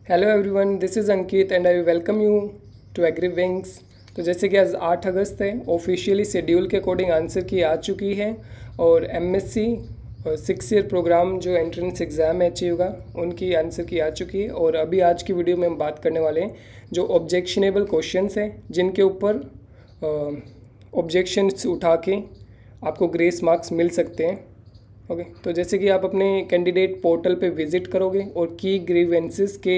Hello everyone, this is Ankit and I welcome you to Agri Wings. तो जैसे कि आज 8 अगस्त है, ऑफिशियली शेड्यूल के अकॉर्डिंग आंसर की आ चुकी है और एमएससी 6 ईयर प्रोग्राम जो एंट्रेंस एग्ज़ाम है चाहिए होगा उनकी आंसर की आ चुकी है। और अभी आज की वीडियो में हम बात करने वाले हैं जो ऑब्जेक्शनेबल क्वेश्चंस हैं जिनके ऊपर ऑब्जेक्शंस उठा के आपको ग्रेस मार्क्स मिल सकते हैं। ओके तो जैसे कि आप अपने कैंडिडेट पोर्टल पे विज़िट करोगे और की ग्रीवेंसेस के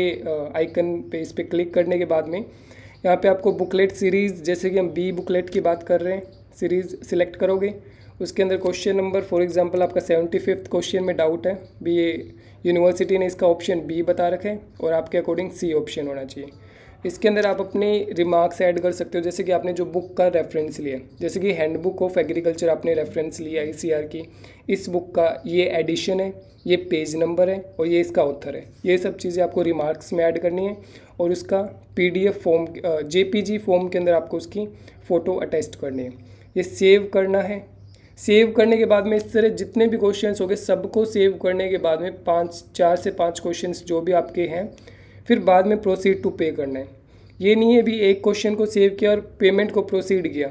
आइकन पे इस पर क्लिक करने के बाद में यहाँ पे आपको बुकलेट सीरीज़, जैसे कि हम बी बुकलेट की बात कर रहे हैं, सीरीज़ सिलेक्ट करोगे। उसके अंदर क्वेश्चन नंबर फॉर एग्जांपल आपका 75th क्वेश्चन में डाउट है, बी यूनिवर्सिटी ने इसका ऑप्शन बी बता रखा है और आपके अकॉर्डिंग सी ऑप्शन होना चाहिए। इसके अंदर आप अपने रिमार्क्स ऐड कर सकते हो, जैसे कि आपने जो बुक का रेफरेंस लिया, जैसे कि हैंडबुक ऑफ एग्रीकल्चर आपने रेफरेंस लिया आईसीआर की, इस बुक का ये एडिशन है, ये पेज नंबर है और ये इसका ऑथर है। ये सब चीज़ें आपको रिमार्क्स में ऐड करनी है और उसका पीडीएफ फॉर्म जेपीजी फॉर्म के अंदर आपको उसकी फ़ोटो अटैच करनी है। ये सेव करना है। सेव करने के बाद में इस तरह जितने भी क्वेश्चंस हो गए सबको सेव करने के बाद में 4 से 5 क्वेश्चंस जो भी आपके हैं फिर बाद में प्रोसीड टू पे करना है। ये नहीं है भी एक क्वेश्चन को सेव किया और पेमेंट को प्रोसीड किया,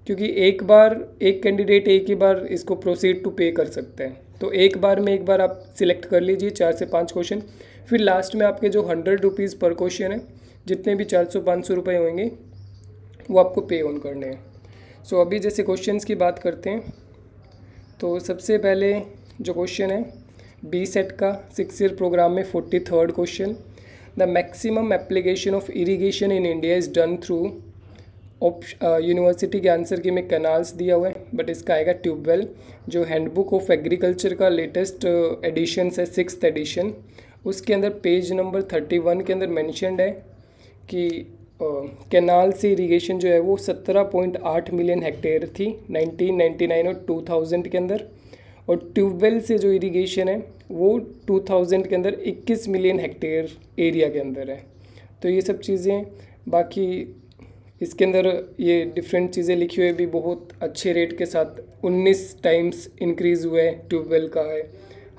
क्योंकि एक बार एक कैंडिडेट एक ही बार इसको प्रोसीड टू पे कर सकते हैं। तो एक बार आप सिलेक्ट कर लीजिए 4 से 5 क्वेश्चन, फिर लास्ट में आपके जो 100 रुपीज़ पर क्वेश्चन है, जितने भी 400-500 रुपये होंगे वो आपको पे ऑन करने हैं। सो अभी जैसे क्वेश्चंस की बात करते हैं तो सबसे पहले जो क्वेश्चन है बी सेट का 6 ईयर प्रोग्राम में 43rd question, the maximum application of irrigation in India is done through university के आंसर की में कैनाल्स दिया हुआ है, बट इसका आएगा ट्यूबवेल। जो हैंडबुक ऑफ एग्रीकल्चर का लेटेस्ट एडिशन है 6th एडिशन, उसके अंदर पेज नंबर 31 के अंदर मैंशनड है कि कैनाल से इरीगेशन जो है वो 17.8 मिलियन हेक्टेयर थी 1999 और 2000 के अंदर, और ट्यूबवेल से जो इरिगेशन है वो 2000 के अंदर 21 मिलियन हेक्टेयर एरिया के अंदर है। तो ये सब चीज़ें, बाकी इसके अंदर ये डिफरेंट चीज़ें लिखी हुई भी बहुत अच्छे रेट के साथ 19 टाइम्स इंक्रीज़ हुआ है ट्यूबवेल का है,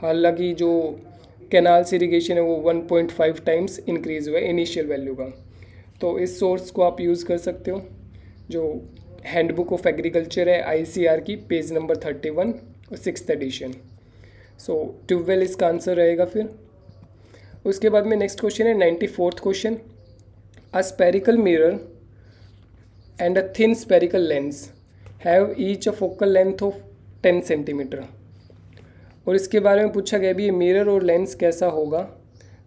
हालांकि जो कैनाल से इरिगेशन है वो 1.5 टाइम्स इंक्रीज़ हुआ है इनिशियल वैल्यू का। तो इस सोर्स को आप यूज़ कर सकते हो, जो हैंडबुक ऑफ एग्रीकल्चर है आईसीआर की, पेज नंबर 31 और 6th एडिशन। सो ट्यूबवेल इसका आंसर रहेगा। फिर उसके बाद में नेक्स्ट क्वेश्चन है 94th question, a spherical mirror and a thin spherical lens have each a focal length of 10 centimetre. और इसके बारे में पूछा गया भी ये मिरर और लेंस कैसा होगा।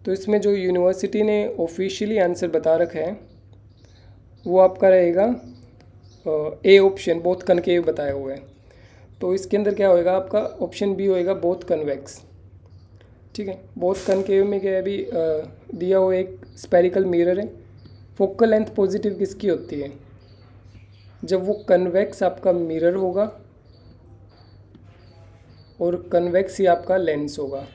तो इसमें जो यूनिवर्सिटी ने ऑफिशियली आंसर बता रखा है वो आपका रहेगा ए ऑप्शन, बोथ कनकेव बताया हुआ है। तो इसके अंदर क्या होएगा, आपका ऑप्शन बी होएगा बोथ कन्वेक्स। ठीक है, बोथ कनकेव में क्या है अभी दिया हुआ एक स्पेरिकल मिरर है। फोकल लेंथ पॉजिटिव किसकी होती है, जब वो कन्वेक्स आपका मिरर होगा और कन्वेक्स ही आपका लेंस होगा,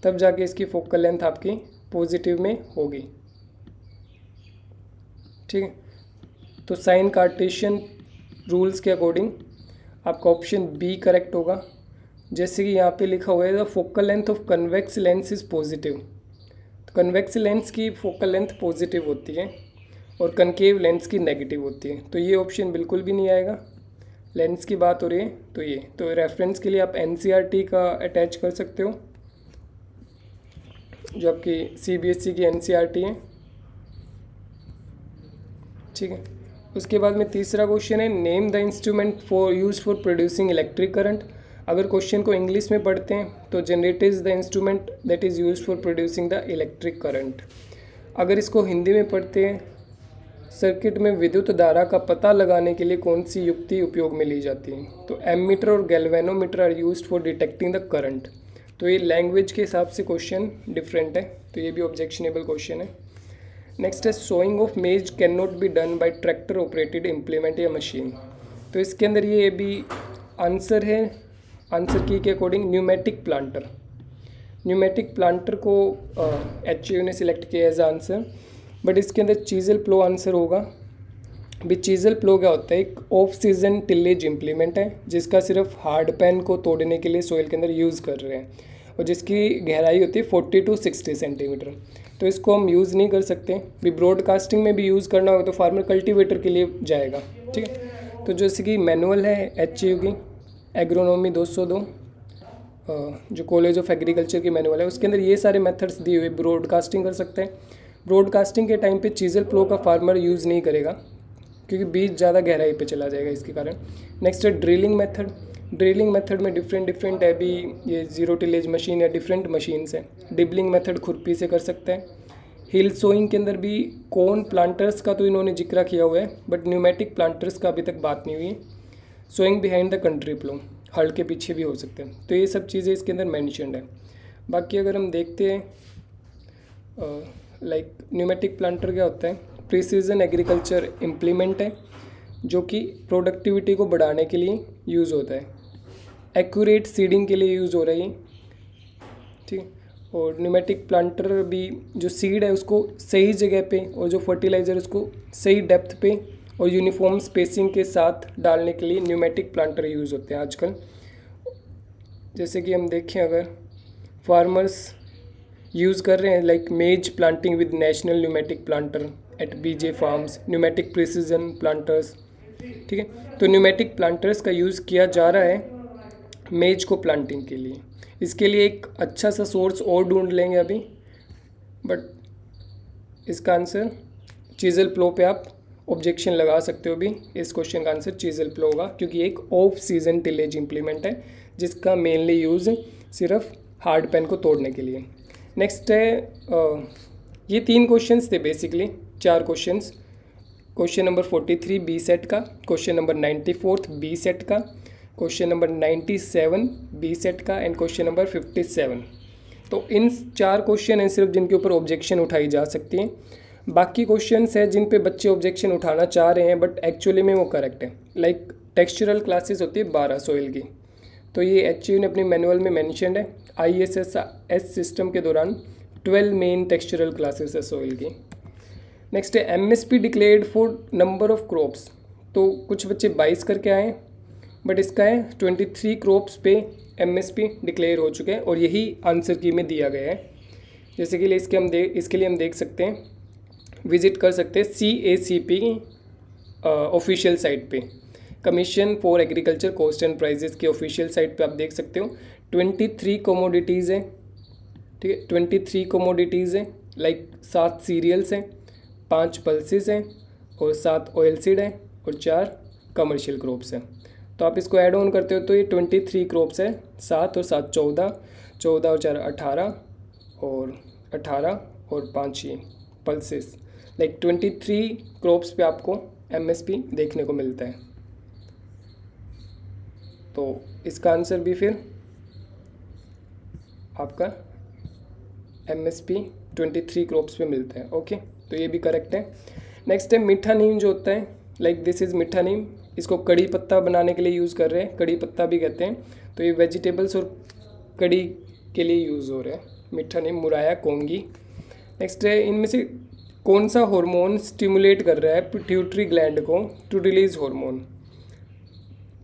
तब जाके इसकी फोकल लेंथ आपकी पॉजिटिव में होगी। ठीक है, तो साइन कार्टेशियन रूल्स के अकॉर्डिंग आपका ऑप्शन बी करेक्ट होगा। जैसे कि यहाँ पे लिखा हुआ है the focal length of convex lens is positive, तो कन्वेक्स लेंस की फोकल लेंथ पॉजिटिव होती है और कनकेव लेंस की नेगेटिव होती है। तो ये ऑप्शन बिल्कुल भी नहीं आएगा। लेंस की बात हो रही है तो ये, तो रेफरेंस के लिए आप एनसीईआरटी का अटैच कर सकते हो, जो आपकी सीबीएसई की एनसीईआरटी है। ठीक है, उसके बाद में तीसरा क्वेश्चन है name the instrument for use for producing electric current. अगर क्वेश्चन को इंग्लिश में पढ़ते हैं तो generator is the instrument that is use for producing the electric current. अगर इसको हिंदी में पढ़ते हैं, सर्किट में विद्युत धारा का पता लगाने के लिए कौन सी युक्ति उपयोग में ली जाती है, तो एमीटर और galvanometer are used for detecting the current. तो ये लैंग्वेज के हिसाब से क्वेश्चन डिफरेंट है, तो ये भी ऑब्जेक्शनेबल क्वेश्चन है। नेक्स्ट है sowing of maize can not be done by tractor operated implement या मशीन। तो इसके अंदर ये भी आंसर है, आंसर की के according pneumatic planter. Pneumatic planter को एचयू ने सिलेक्ट किया एज आंसर, बट इसके अंदर चीजल प्लो आंसर होगा। भी चीजल प्लो क्या होता है, एक ऑफ सीजन टिलेज इम्प्लीमेंट है जिसका सिर्फ हार्ड पैन को तोड़ने के लिए सोइल के अंदर यूज़ कर रहे हैं, और जिसकी गहराई होती है 40 to 60 सेंटीमीटर। तो इसको हम यूज़ नहीं कर सकते। भी ब्रॉडकास्टिंग में भी यूज़ करना होगा तो फार्मर कल्टीवेटर के लिए जाएगा, ठीक है। तो जैसे कि मैनुअल है HAU की एग्रोनॉमी 202 जो कॉलेज ऑफ एग्रीकल्चर की मैनुअल है, उसके अंदर ये सारे मेथड्स दिए हुए ब्रॉडकास्टिंग कर सकते हैं। ब्रॉडकास्टिंग के टाइम पे चीज़ल प्लो का फार्मर यूज़ नहीं करेगा क्योंकि बीज ज़्यादा गहराई पे चला जाएगा इसके कारण। नेक्स्ट है ड्रिलिंग मेथड। ड्रिलिंग मेथड में डिफरेंट है भी, ये जीरो टिलेज मशीन या डिफरेंट मशीन्स हैं। डिबलिंग मेथड खुरपी से कर सकते हैं। हिल सोइंग के अंदर भी कॉर्न प्लांटर्स का तो इन्होंने जिक्र किया हुआ है, बट न्यूमेटिक प्लांटर्स का अभी तक बात नहीं हुई। सोइंग बिहाइंड द कंट्री प्लो, हल के पीछे भी हो सकते हैं। तो ये सब चीज़ें इसके अंदर मैंशनड है। बाकी अगर हम देखते हैं लाइक न्यूमेटिक प्लांटर क्या होता है, प्रिसीजन एग्रीकल्चर इम्प्लीमेंट है जो कि प्रोडक्टिविटी को बढ़ाने के लिए यूज़ होता है। एक्यूरेट सीडिंग के लिए यूज़ हो रही है, ठीक है। और न्यूमेटिक प्लांटर भी जो सीड है उसको सही जगह पे और जो फर्टिलाइज़र उसको सही डेप्थ पे और यूनिफॉर्म स्पेसिंग के साथ डालने के लिए न्यूमेटिक प्लांटर यूज़ होते हैं आजकल। जैसे कि हम देखें अगर फार्मर्स यूज़ कर रहे हैं like maize planting with national pneumatic planter at BJ farms, pneumatic precision planters, ठीक है। तो न्यूमेटिक प्लांटर्स का यूज़ किया जा रहा है मेज को प्लांटिंग के लिए। इसके लिए एक अच्छा सा सोर्स और ढूंढ लेंगे अभी, बट इसका आंसर चीज़ल प्लो पे आप ऑब्जेक्शन लगा सकते हो भी। इस क्वेश्चन का आंसर चीज़ल प्लो होगा क्योंकि एक ऑफ सीजन टिलेज इम्प्लीमेंट है जिसका मेनली यूज़ सिर्फ हार्ड पेन को तोड़ने के लिए। नेक्स्ट है ये 3 क्वेश्चंस थे basically, 4 questions. Question number 43 B set का, क्वेश्चन नंबर 94 बी सेट का, क्वेश्चन नंबर 97 बी सेट का एंड क्वेश्चन नंबर 57। तो इन 4 क्वेश्चन हैं सिर्फ जिनके ऊपर ऑब्जेक्शन उठाई जा सकती हैं। बाकी क्वेश्चंस हैं जिन पे बच्चे ऑब्जेक्शन उठाना चाह रहे हैं बट एक्चुअली में वो करेक्ट है। लाइक टेक्सचरल क्लासेस होती है 12 सोइल की, तो ये HAU ने अपनी मैनुअल में मैंशनड है। ISS सिस्टम के दौरान 12 मेन टेक्सचरल क्लासेस है सोइल की। नेक्स्ट है MSP declared for number of crops. तो कुछ बच्चे 22 करके आए बट इसका है 23 क्रॉप्स पे MSP डिक्लेयर हो चुके हैं और यही आंसर की में दिया गया है। जैसे कि इसके लिए हम देख सकते हैं, विजिट कर सकते हैं CACP ऑफिशियल साइट पे, commission for agriculture cost and prices के ऑफिशियल साइट पे आप देख सकते हो 23 कमोडिटीज़ हैं, ठीक है। 23 कमोडिटीज़ हैं, लाइक 7 सीरियल्स हैं, 5 पल्सेस हैं और 7 ऑयल सीड हैं और 4 कमर्शियल क्रॉप्स हैं। तो आप इसको ऐड ऑन करते हो तो ये 23 क्रॉप्स है, 7 और 7 14, 14 और 4 18 और 18 और 5 ये पल्सेस, लाइक 23 क्रॉप्स पे आपको MSP देखने को मिलता है। तो इसका आंसर भी फिर आपका MSP 23 क्रॉप्स पे मिलता है। ओके, तो ये भी करेक्ट है। नेक्स्ट है मीठा नीम जो होता है, लाइक दिस इज़ मीठा नीम। इसको कड़ी पत्ता बनाने के लिए यूज़ कर रहे हैं, कड़ी पत्ता भी कहते हैं। तो ये वेजिटेबल्स और कड़ी के लिए यूज़ हो रहा है मीठा नीम, मुराया कोंगी। नेक्स्ट है इनमें से कौन सा हार्मोन स्टिमुलेट कर रहा है पिट्यूटरी ग्लैंड को टू रिलीज हार्मोन।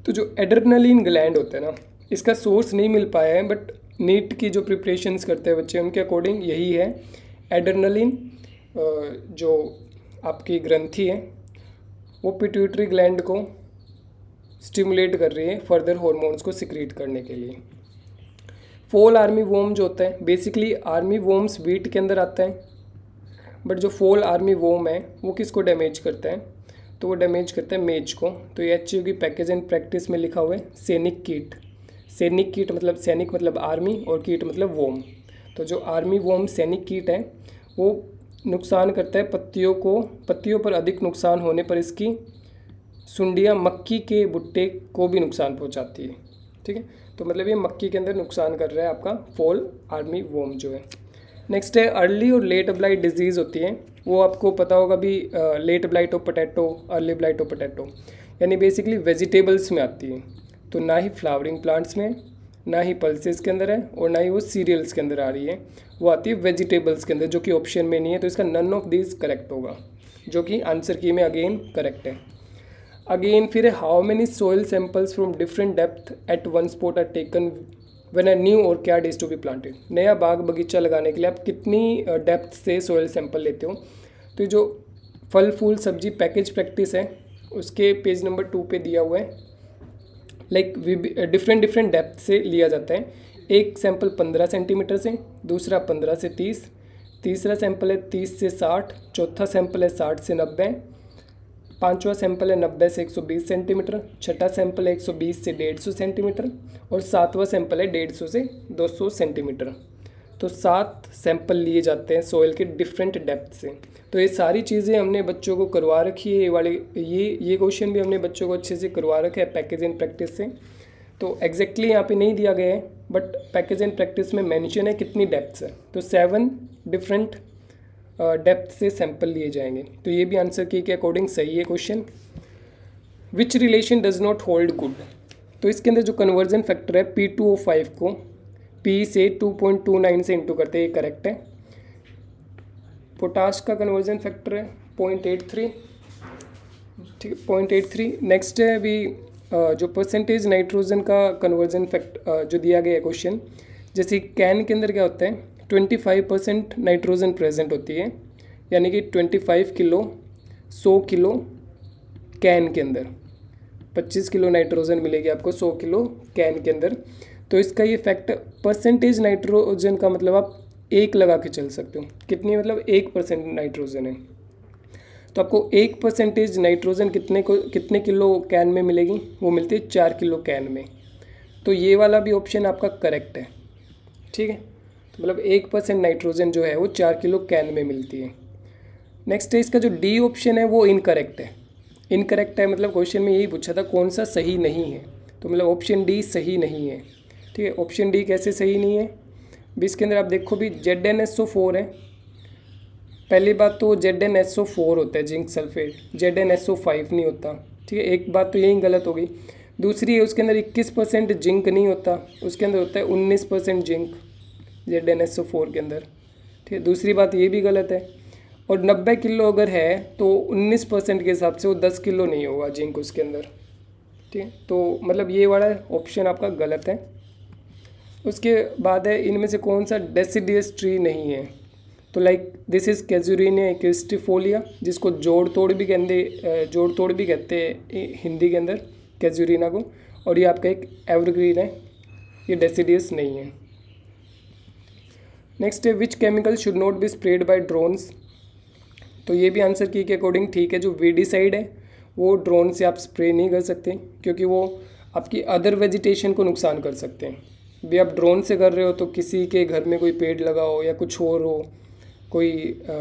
तो जो एड्रेनलिन ग्लैंड होता है ना, इसका सोर्स नहीं मिल पाया है बट नीट की जो प्रिपरेशंस करते हैं बच्चे उनके अकॉर्डिंग यही है। एड्रेनलिन जो आपकी ग्रंथि है वो पिट्यूटरी ग्लैंड को स्टिमुलेट कर रही है फर्दर हार्मोन्स को सिक्रीट करने के लिए। फॉल आर्मी वोम जो होता है, बेसिकली आर्मी वोम्स वीट के अंदर आता है बट जो फॉल आर्मी वोम है वो किसको डैमेज करता है, तो वो डैमेज करता है मेज को। तो ये HAU की पैकेज एंड प्रैक्टिस में लिखा हुआ है सैनिक कीट। सैनिक कीट मतलब सैनिक मतलब आर्मी और कीट मतलब वोम। तो जो आर्मी वोम सैनिक कीट है वो नुकसान करता है पत्तियों को, पत्तियों पर अधिक नुकसान होने पर इसकी सुंडियाँ मक्की के भुट्टे को भी नुकसान पहुंचाती है, ठीक है। तो मतलब ये मक्की के अंदर नुकसान कर रहा है आपका फॉल आर्मी वोम जो है। नेक्स्ट है अर्ली और लेट ब्लाइट डिजीज़ होती है, वो आपको पता होगा भी, late blight of potato, early blight of potato, यानी बेसिकली वेजिटेबल्स में आती है। तो ना ही फ्लावरिंग प्लांट्स में, ना ही पल्सेस के अंदर है और ना ही वो सीरियल्स के अंदर आ रही है, वो आती है वेजिटेबल्स के अंदर, जो कि ऑप्शन में नहीं है। तो इसका नन ऑफ दीज करेक्ट होगा, जो कि आंसर की में अगेन करेक्ट है। अगेन फिर how many soil samples from different depth at one spot are taken when a new orchid is to be planted. नया बाग बगीचा लगाने के लिए आप कितनी डेप्थ से सॉइल सैंपल लेते हो। तो ये जो फल फूल सब्जी पैकेज प्रैक्टिस है उसके पेज नंबर 2 पे दिया हुआ है। लाइक डिफरेंट डेप्थ से लिया जाता है। एक सैंपल 15 सेंटीमीटर से, दूसरा 15 से 30, तीसरा सैंपल है 30 से 60, चौथा सैंपल है 60 से 90, पांचवा सैंपल है 90 से 120 सेंटीमीटर, छठा सैंपल है 120 से 150 सेंटीमीटर और सातवां सैंपल है 150 से 200 सेंटीमीटर। तो 7 सैंपल लिए जाते हैं सॉइल के डिफरेंट डेप्थ से। तो ये सारी चीज़ें हमने बच्चों को करवा रखी है। ये क्वेश्चन भी हमने बच्चों को अच्छे से करवा रखा है पैकेज एंड प्रैक्टिस से। तो एग्जैक्टली यहाँ पे नहीं दिया गया है, बट पैकेज एंड प्रैक्टिस में मेंशन है कितनी डेप्थ है। तो 7 डिफरेंट डेप्थ से सैंपल लिए जाएंगे। तो ये भी आंसर की के अकॉर्डिंग सही है question. Which relation does not hold good. तो इसके अंदर जो कन्वर्जन फैक्टर है P2O5 को P से 2.29 से इंटू करते हैं, ये करेक्ट है। पोटाश का कन्वर्जन फैक्टर है 0.83, ठीक है 0.83। नेक्स्ट है अभी जो परसेंटेज नाइट्रोजन का कन्वर्जन फैक्टर जो दिया गया है क्वेश्चन, जैसे कैन के अंदर क्या होता है 25% नाइट्रोजन प्रेजेंट होती है, यानी कि 25 किलो 100 किलो कैन के अंदर 25 किलो नाइट्रोजन मिलेगी आपको 100 किलो कैन के अंदर। तो इसका ये फैक्ट परसेंटेज नाइट्रोजन का मतलब आप 1 लगा के चल सकते हो। कितनी मतलब 1% नाइट्रोजन है, तो आपको 1% नाइट्रोजन कितने किलो कैन में मिलेगी, वो मिलती है 4 किलो कैन में। तो ये वाला भी ऑप्शन आपका करेक्ट है, ठीक है। तो मतलब 1% नाइट्रोजन जो है वो 4 किलो कैन में मिलती है। नेक्स्ट है इसका जो डी ऑप्शन है वो इनकरेक्ट है। इनकरेक्ट है मतलब क्वेश्चन में यही पूछा था कौन सा सही नहीं है, तो मतलब ऑप्शन डी सही नहीं है, ठीक है। ऑप्शन डी कैसे सही नहीं है, भी इसके अंदर आप देखो भी ZnSO4 है। पहली बात तो ZnSO4 होता है जिंक सल्फेट, ZnSO5 नहीं होता, ठीक है। एक बात तो यही गलत हो गई। दूसरी है उसके अंदर 21% जिंक नहीं होता, उसके अंदर होता है 19% जिंक ZnSO4 के अंदर, ठीक है। दूसरी बात ये भी गलत है। और 90 किलो अगर है तो 19% के हिसाब से वो 10 किलो नहीं होगा जिंक उसके अंदर, ठीक है। तो मतलब ये वाला ऑप्शन आपका गलत है। उसके बाद है इनमें से कौन सा डेसिडियस ट्री नहीं है, तो लाइक दिस इज़ कैजुरीनिया एक्विस्टिफोलिया, जिसको जोड़ तोड़ भी कहते हैं हिंदी के अंदर कैजुरीना को, और ये आपका एक एवरग्रीन है, ये डेसिडियस नहीं है। नेक्स्ट है which chemical should not be spread by drones. तो ये भी आंसर की के अकॉर्डिंग ठीक है। जो वीडिसाइड है वो ड्रोन से आप स्प्रे नहीं कर सकते, क्योंकि वो आपकी अदर वेजिटेशन को नुकसान कर सकते हैं। भी आप ड्रोन से कर रहे हो तो किसी के घर में कोई पेड़ लगा हो या कुछ और हो, कोई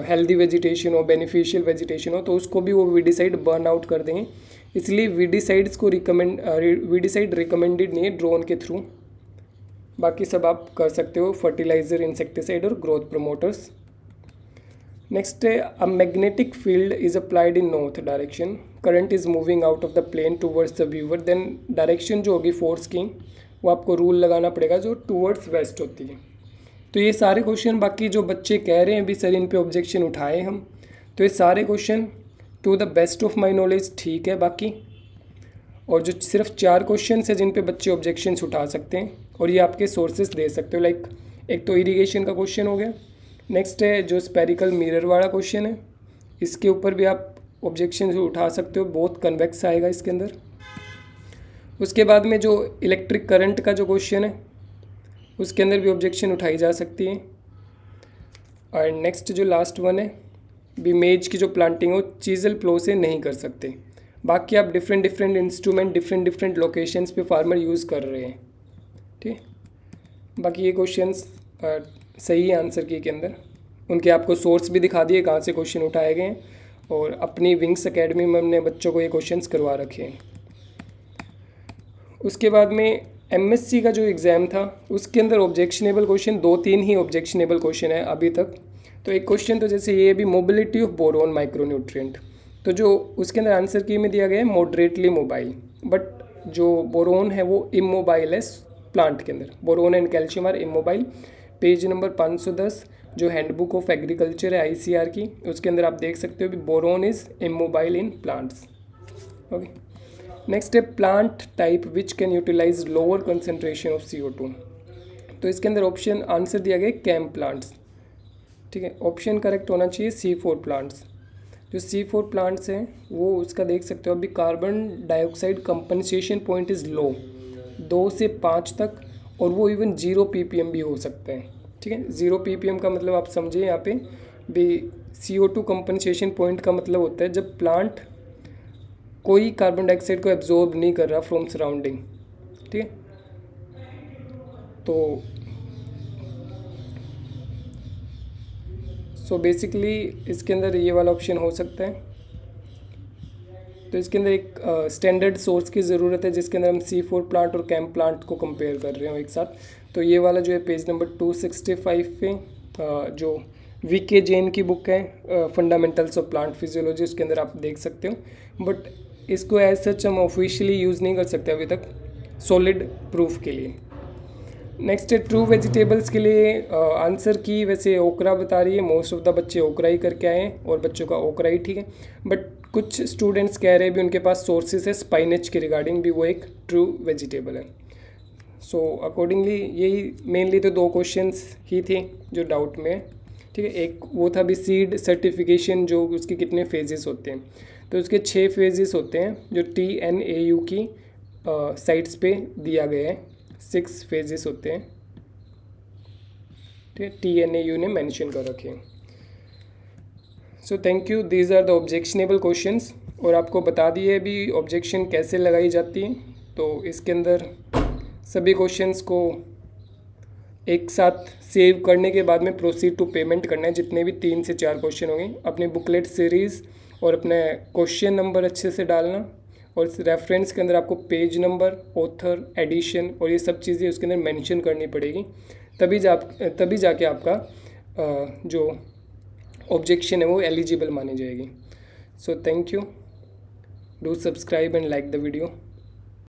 हेल्दी वेजिटेशन हो, बेनिफिशियल वेजिटेशन हो, तो उसको भी वो वीडिसाइड बर्न आउट कर देंगे। इसलिए वीडिसाइड्स को वीडिसाइड रिकमेंडेड नहीं है ड्रोन के थ्रू। बाकी सब आप कर सकते हो, फर्टिलाइज़र, इंसेक्टिसाइड और ग्रोथ प्रमोटर्स। नेक्स्ट है a magnetic field is applied in north direction, current is moving out of the plane towards the viewer, then direction जो होगी फोर्स की वो आपको रूल लगाना पड़ेगा जो टूवर्ड्स वेस्ट होती है। तो ये सारे क्वेश्चन बाकी जो बच्चे कह रहे हैं भी सर इन पे ऑब्जेक्शन उठाए हम, तो ये सारे question to the best of my knowledge ठीक है बाकी। और जो सिर्फ 4 क्वेश्चन है जिन पे बच्चे ऑब्जेक्शंस उठा सकते हैं और ये आपके सोर्सेस दे सकते हो, लाइक एक तो इरिगेशन का क्वेश्चन हो गया, नेक्स्ट है जो स्पेरिकल मिरर वाला क्वेश्चन है, इसके ऊपर भी आप ऑब्जेक्शन उठा सकते हो, बहुत कन्वेक्स आएगा इसके अंदर। उसके बाद में जो इलेक्ट्रिक करंट का जो क्वेश्चन है उसके अंदर भी ऑब्जेक्शन उठाई जा सकती है। और नेक्स्ट जो लास्ट वन है भी मेज की जो प्लांटिंग हो चीजल प्लो से नहीं कर सकते। बाकी आप डिफरेंट इंस्ट्रूमेंट डिफरेंट लोकेशंस पे फार्मर यूज़ कर रहे हैं, ठीक। बाकी ये क्वेश्चंस सही आंसर की के अंदर उनके आपको सोर्स भी दिखा दिए कहाँ से क्वेश्चन उठाए गए हैं, और अपनी विंग्स एकेडमी में हमने बच्चों को ये क्वेश्चंस करवा रखे हैं। उसके बाद में MSc का जो एग्ज़ाम था उसके अंदर ऑब्जेक्शनेबल क्वेश्चन 2-3 ही ऑब्जेक्शनेबल क्वेश्चन है अभी तक। तो एक क्वेश्चन तो जैसे ये भी मोबिलिटी ऑफ बोरोन माइक्रोन्यूट्रिएंट, तो जो उसके अंदर आंसर की में दिया गया है मॉडरेटली मोबाइल, बट जो बोरोन है वो इमोबाइल है प्लांट के अंदर। Boron and calcium are immobile. Page number 510 जो हैंडबुक ऑफ एग्रीकल्चर है ICAR की, उसके अंदर आप देख सकते हो कि boron is immobile in plants. Okay, next है plant type which can utilize lower concentration of CO2। तो इसके अंदर ऑप्शन आंसर दिया गया कैम प्लांट्स, ठीक है। ऑप्शन करेक्ट होना चाहिए C4 प्लांट्स। जो C4 प्लांट्स हैं वो उसका देख सकते हो अभी carbon dioxide compensation point is low 2 से 5 तक, और वो इवन 0 ppm भी हो सकते हैं, ठीक है। 0 ppm का मतलब आप समझिए यहाँ पे भी CO2 कंपनसेशन पॉइंट का मतलब होता है जब प्लांट कोई कार्बन डाइऑक्साइड को एब्जॉर्ब नहीं कर रहा फ्रॉम सराउंडिंग, ठीक है। तो सो बेसिकली इसके अंदर ये वाला ऑप्शन हो सकता है। तो इसके अंदर एक स्टैंडर्ड सोर्स की ज़रूरत है जिसके अंदर हम C4 प्लांट और कैम प्लांट को कंपेयर कर रहे हो एक साथ। तो ये वाला जो है पेज नंबर 265 पे जो VK जैन की बुक है फंडामेंटल्स ऑफ प्लांट फिजियोलॉजी, उसके अंदर आप देख सकते हो। बट इसको एज सच हम ऑफिशियली यूज़ नहीं कर सकते अभी तक सॉलिड प्रूफ के लिए। नेक्स्ट है ट्रू वेजिटेबल्स के लिए आंसर की वैसे ओकरा बता रही है, मोस्ट ऑफ द बच्चे ओकरा ही करके आए हैं और बच्चों का ओकरा ही ठीक है। बट कुछ स्टूडेंट्स कह रहे हैं भी उनके पास सोर्सेज है स्पाइनेच के रिगार्डिंग भी वो एक ट्रू वेजिटेबल है। सो अकॉर्डिंगली यही मेनली तो 2 क्वेश्चंस ही थे जो डाउट में है, ठीक है। एक वो था भी सीड सर्टिफिकेशन जो उसके कितने फेजेस होते हैं, तो उसके 6 फेजेस होते हैं जो TNAU की साइट्स पे दिया गया है, 6 फेजेस होते हैं, ठीक है। TNAU ने मेंशन कर रखे हैं। So thank you, these are the objectionable questions, और आपको बता दिए भी ऑब्जेक्शन कैसे लगाई जाती है। तो इसके अंदर सभी क्वेश्चंस को एक साथ सेव करने के बाद में प्रोसीड टू पेमेंट करना है, जितने भी 3 से 4 क्वेश्चन होंगे। अपनी बुकलेट सीरीज़ और अपने क्वेश्चन नंबर अच्छे से डालना, और रेफरेंस के अंदर आपको पेज नंबर, ऑथर, एडिशन और ये सब चीज़ें उसके अंदर मेंशन करनी पड़ेगी, तभी जाके आपका जो ऑब्जेक्शन है वो एलिजिबल मानी जाएगी। सो thank you, do subscribe and like the video.